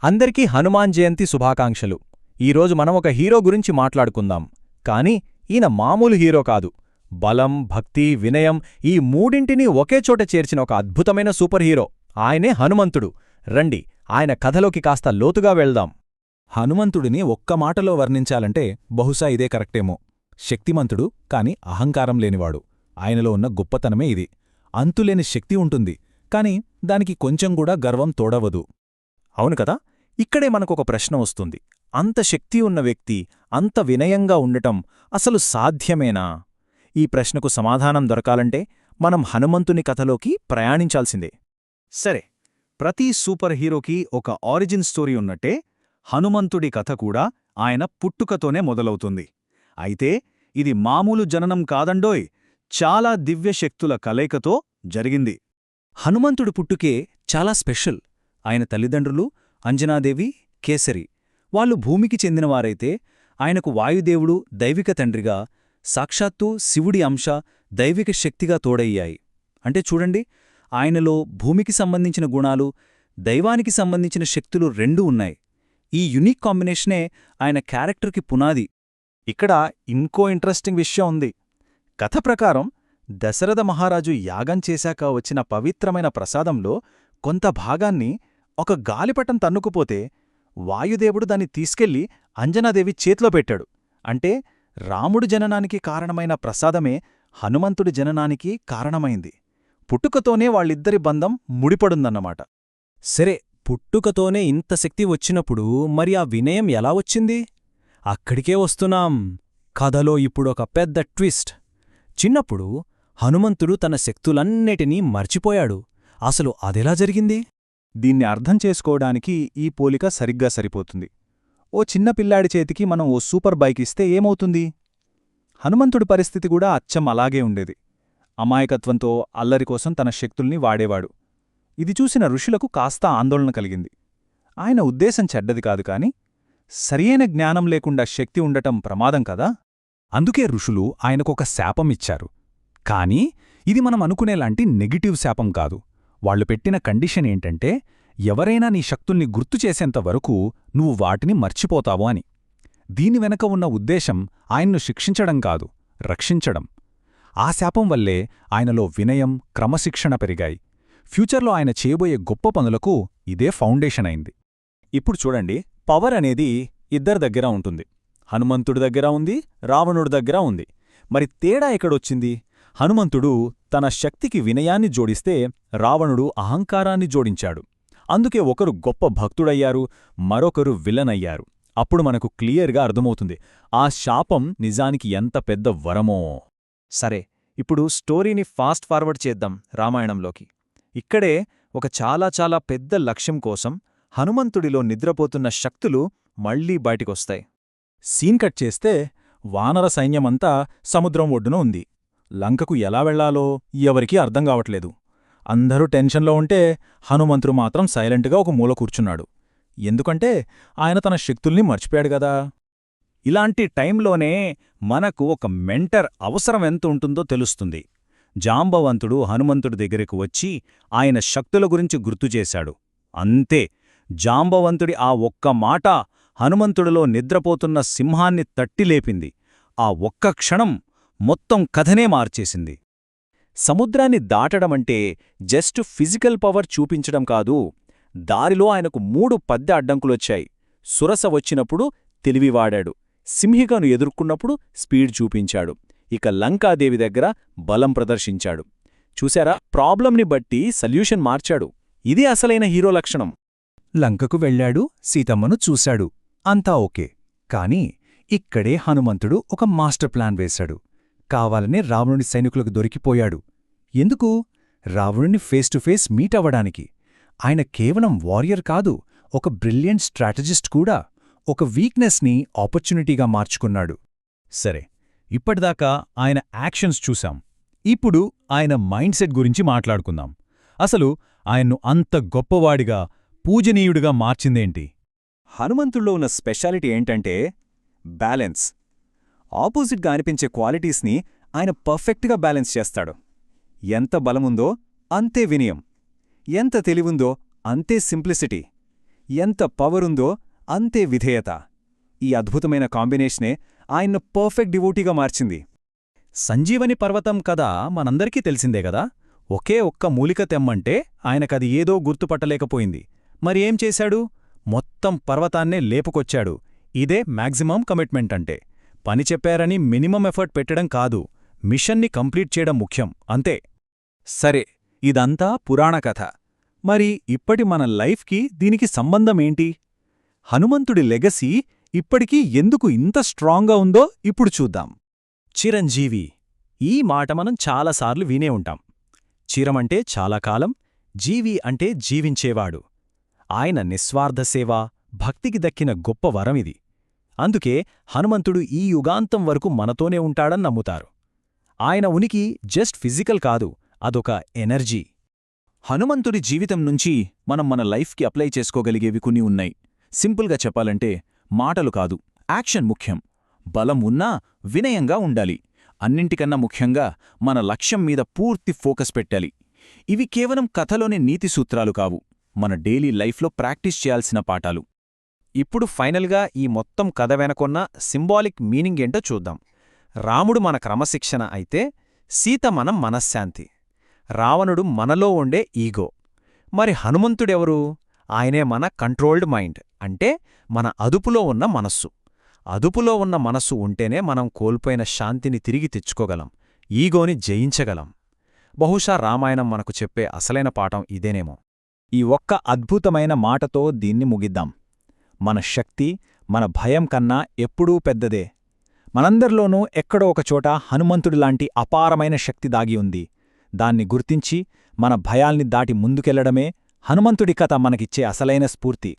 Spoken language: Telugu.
అందరికీ హనుమాన్ జయంతి శుభాకాంక్షలు. ఈరోజు మనం ఒక హీరో గురించి మాట్లాడుకుందాం. కాని ఈయన మామూలు హీరో కాదు. బలం, భక్తి, వినయం ఈ మూడింటినీ ఒకే చోట చేర్చిన ఒక అద్భుతమైన సూపర్ హీరో. ఆయనే హనుమంతుడు. రండి ఆయన కథలోకి కాస్త లోతుగా వెళ్దాం. హనుమంతుడిని ఒక్క మాటలో వర్ణించాలంటే బహుశా ఇదే కరెక్టేమో. శక్తిమంతుడు కాని అహంకారం లేనివాడు. ఆయనలో ఉన్న గొప్పతనమే ఇది. అంతులేని శక్తి ఉంటుంది, కాని దానికి కొంచెం కూడా గర్వం తోడవదు. అవును కదా, ఇక్కడే మనకొక ప్రశ్న వస్తుంది. అంత శక్తి ఉన్న వ్యక్తి అంత వినయంగా ఉండటం అసలు సాధ్యమేనా? ఈ ప్రశ్నకు సమాధానం దొరకాలంటే మనం హనుమంతుని కథలోకి ప్రయాణించాల్సిందే. సరే, ప్రతి సూపర్ హీరోకి ఒక ఆరిజిన్ స్టోరీ ఉన్నట్టే హనుమంతుడి కథ కూడా ఆయన పుట్టుకతోనే మొదలవుతుంది. అయితే ఇది మామూలు జననం కాదండోయ్, చాలా దివ్యశక్తుల కలయికతో జరిగింది. హనుమంతుడి పుట్టుకే చాలా స్పెషల్. ఆయన తల్లిదండ్రులు అంజనాదేవి, కేసరి. వాళ్ళు భూమికి చెందినవారైతే ఆయనకు వాయుదేవుడు దైవిక తండ్రిగా, సాక్షాత్తూ శివుడి అంశ దైవిక శక్తిగా తోడయ్యాయి. అంటే చూడండి, ఆయనలో భూమికి సంబంధించిన గుణాలు, దైవానికి సంబంధించిన శక్తులు రెండూ ఉన్నాయి. ఈ యునిక్ కాంబినేషనే ఆయన క్యారెక్టర్కి పునాది. ఇక్కడ ఇంకో ఇంట్రెస్టింగ్ విషయం ఉంది. కథ ప్రకారం దశరథ మహారాజు యాగం చేశాక వచ్చిన పవిత్రమైన ప్రసాదంలో కొంత భాగాన్ని ఒక గాలిపటం తన్నుకుపోతే వాయుదేవుడు దాన్ని తీసుకెళ్లి అంజనాదేవి చేతిలో పెట్టాడు. అంటే రాముడు జననానికి కారణమైన ప్రసాదమే హనుమంతుడి జననానికి కారణమైంది. పుట్టుకతోనే వాళ్ళిద్దరి బంధం ముడిపడుందన్నమాట. సరే, పుట్టుకతోనే ఇంత శక్తి వచ్చినప్పుడు మరి ఆ వినయం ఎలా వచ్చింది? అక్కడికే వస్తున్నాం. కథలో ఇప్పుడొక పెద్ద ట్విస్ట్. చిన్నప్పుడు హనుమంతుడు తన శక్తులన్నిటినీ మర్చిపోయాడు. అసలు అదెలా జరిగింది? దీన్ని అర్థం చేసుకోవడానికి ఈ పోలిక సరిగ్గా సరిపోతుంది. ఓ చిన్న పిల్లాడి చేతికి మనం ఓ సూపర్ బైక్ ఇస్తే ఏమవుతుంది? హనుమంతుడి పరిస్థితి కూడా అచ్చం అలాగే ఉండేది. అమాయకత్వంతో అల్లరికోసం తన శక్తుల్ని వాడేవాడు. ఇది చూసిన ఋషులకు కాస్త ఆందోళన కలిగింది. ఆయన ఉద్దేశం చెడ్డది కాదు కాని సరియైన జ్ఞానం లేకుండా శక్తి ఉండటం ప్రమాదం కదా. అందుకే ఋషులు ఆయనకొక శాపమిచ్చారు. కానీ ఇది మనం అనుకునేలాంటి నెగిటివ్ శాపం కాదు. వాళ్లు పెట్టిన కండిషన్ ఏంటంటే, ఎవరైనా నీ శక్తుల్ని గుర్తుచేసేంతవరకు నువ్వు వాటిని మర్చిపోతావు అని. దీని వెనక ఉన్న ఉద్దేశం ఆయన్ను శిక్షించడం కాదు, రక్షించడం. ఆ శాపం వల్లే ఆయనలో వినయం, క్రమశిక్షణ పెరిగాయి. ఫ్యూచర్లో ఆయన చేయబోయే గొప్ప పనులకు ఇదే ఫౌండేషన్ అయింది. ఇప్పుడు చూడండి, పవర్ అనేది ఇద్దరి దగ్గర ఉంటుంది. హనుమంతుడి దగ్గర ఉంది, రావణుడి దగ్గర ఉంది. మరి తేడా ఎక్కడొచ్చింది? హనుమంతుడు తన శక్తికి వినయాన్ని జోడిస్తే రావణుడు అహంకారాన్ని జోడించాడు. అందుకే ఒకరు గొప్ప భక్తుడయ్యారు, మరొకరు విలన్ అయ్యారు. అప్పుడు మనకు క్లియర్గా అర్థమవుతుంది ఆ శాపం నిజానికి ఎంత పెద్ద వరమో. సరే, ఇప్పుడు స్టోరీని ఫాస్ట్ ఫార్వర్డ్ చేద్దాం రామాయణంలోకి. ఇక్కడే ఒక చాలా చాలా పెద్ద లక్ష్యం కోసం హనుమంతుడిలో నిద్రపోతున్న శక్తులు మళ్లీ బయటికొస్తాయి. సీన్ కట్ చేస్తే వానర సైన్యమంతా సముద్రం ఒడ్డున ఉంది. లంకకు ఎలా వెళ్లాలో ఎవరికీ అర్థం కావట్లేదు. అందరూ టెన్షన్లో ఉంటే హనుమంతుడు మాత్రం సైలెంట్గా ఒక మూల కూర్చున్నాడు. ఎందుకంటే ఆయన తన శక్తుల్ని మర్చిపోయాడు గదా. ఇలాంటి టైంలోనే మనకు ఒక మెంటర్ అవసరం ఎంత ఉంటుందో తెలుస్తుంది. జాంబవంతుడు హనుమంతుడి దగ్గరకు వచ్చి ఆయన శక్తుల గురించి గుర్తుచేశాడు. అంతే, జాంబవంతుడి ఆ ఒక్క మాట హనుమంతుడిలో నిద్రపోతున్న సింహాన్ని తట్టిలేపింది. ఆ ఒక్క క్షణం మొత్తం కథనే మార్చేసింది. సముద్రాన్ని దాటడమంటే జస్ట్ ఫిజికల్ పవర్ చూపించడం కాదు. దారిలో ఆయనకు 3 పెద్ద అడ్డంకులొచ్చాయి. సురస వచ్చినప్పుడు తెలివివాడాడు, సింహికను ఎదుర్కొన్నప్పుడు స్పీడ్ చూపించాడు, ఇక లంకాదేవి దగ్గర బలం ప్రదర్శించాడు. చూశారా, ప్రాబ్లంని బట్టి సల్యూషన్ మార్చాడు. ఇది అసలైన హీరో లక్షణం. లంకకు వెళ్లాడు, సీతమ్మను చూశాడు, అంతా ఓకే. కాని ఇక్కడే హనుమంతుడు ఒక మాస్టర్ ప్లాన్ వేశాడు. కావాలనే రావణుని సైనికులకు దొరికిపోయాడు. ఎందుకు? రావణుని ఫేస్ టు ఫేస్ మీట్ అవ్వడానికి. ఆయన కేవలం వారియర్ కాదు, ఒక బ్రిలియంట్ స్ట్రాటజిస్ట్ కూడా. ఒక వీక్నెస్ని ఆపర్చునిటీగా మార్చుకున్నాడు. సరే, ఇప్పటిదాకా ఆయన యాక్షన్స్ చూశాం. ఇప్పుడు ఆయన మైండ్ సెట్ గురించి మాట్లాడుకుందాం. అసలు ఆయన్ను అంత గొప్పవాడిగా, పూజనీయుడిగా మార్చిందేంటి? హనుమంతుల్లో ఉన్న స్పెషాలిటీ ఏంటంటే బ్యాలెన్స్. ఆపోజిట్గా అనిపించే క్వాలిటీస్ని ఆయన పర్ఫెక్ట్గా బ్యాలెన్స్ చేస్తాడు. ఎంత బలముందో అంతే వినయం, ఎంత తెలివుందో అంతే సింప్లిసిటీ, ఎంత పవరుందో అంతే విధేయత. ఈ అద్భుతమైన కాంబినేషనే ఆయన్ను పర్ఫెక్ట్ డివోటీగా మార్చింది. సంజీవని పర్వతం కథ మనందరికీ తెలిసిందే గదా. ఒకే ఒక్క మూలిక తెమ్మంటే ఆయనకది ఏదో గుర్తుపట్టలేకపోయింది. మరి ఏం చేశాడు? మొత్తం పర్వతాన్నే లేపుకొచ్చాడు. ఇదే మ్యాక్సిమం కమిట్మెంట్ అంటే. పని చెప్పారని మినిమం ఎఫర్ట్ పెట్టడం కాదు, మిషన్ని కంప్లీట్ చేయడం ముఖ్యం, అంతే. సరే, ఇదంతా పురాణ కథ. మరి ఇప్పటి మన లైఫ్కి దీనికి సంబంధమేంటి? హనుమంతుడి లెగసీ ఇప్పటికీ ఎందుకు ఇంత స్ట్రాంగ్గా ఉందో ఇప్పుడు చూద్దాం. చిరంజీవి, ఈ మాట మనం చాలాసార్లు వినే ఉంటాం. చిరమంటే చాలా కాలం, జీవి అంటే జీవించేవాడు. ఆయన నిస్వార్థ సేవ, భక్తికి దక్కిన గొప్ప వరమిది. అందుకే హనుమంతుడు ఈ యుగాంతం వరకు మనతోనే ఉంటాడని నమ్ముతారు. ఆయన ఉనికి జస్ట్ ఫిజికల్ కాదు, అదొక ఎనర్జీ. హనుమంతుడి జీవితం నుంచి మనం మన లైఫ్కి అప్లై చేసుకోగలిగేవి కొన్ని ఉన్నాయి. సింపుల్గా చెప్పాలంటే మాటలు కాదు, యాక్షన్ ముఖ్యం. బలం ఉన్నా వినయంగా ఉండాలి. అన్నింటికన్నా ముఖ్యంగా మన లక్ష్యం మీద పూర్తి ఫోకస్ పెట్టాలి. ఇవి కేవలం కథలోని నీతి సూత్రాలు కావు, మన డైలీ లైఫ్లో ప్రాక్టీస్ చేయాల్సిన పాఠాలు. ఇప్పుడు ఫైనల్గా ఈ మొత్తం కథ వెనకొన్న సింబాలిక్ మీనింగ్ ఏంటో చూద్దాం. రాముడు మన క్రమశిక్షణ అయితే, సీత మన మనశ్శాంతి. రావణుడు మనలో ఉండే ఈగో. మరి హనుమంతుడెవరు? ఆయనే మన కంట్రోల్డ్ మైండ్, అంటే మన అదుపులో ఉన్న మనస్సు. అదుపులో ఉన్న మనస్సు ఉంటేనే మనం కోల్పోయిన శాంతిని తిరిగి తెచ్చుకోగలం, ఈగోని జయించగలం. బహుశా రామాయణం మనకు చెప్పే అసలైన పాఠం ఇదేనేమో. ఈ ఒక్క అద్భుతమైన మాటతో దీన్ని ముగిద్దాం. మన శక్తి మన భయం కన్నా ఎప్పుడూ పెద్దదే. మనందరిలోనూ ఎక్కడో ఒకచోట హనుమంతుడిలాంటి అపారమైన శక్తి దాగి ఉంది. దాన్ని గుర్తించి మన భయాల్ని దాటి ముందుకెళ్లడమే హనుమంతుడి కథ మనకిచ్చే అసలైన స్ఫూర్తి.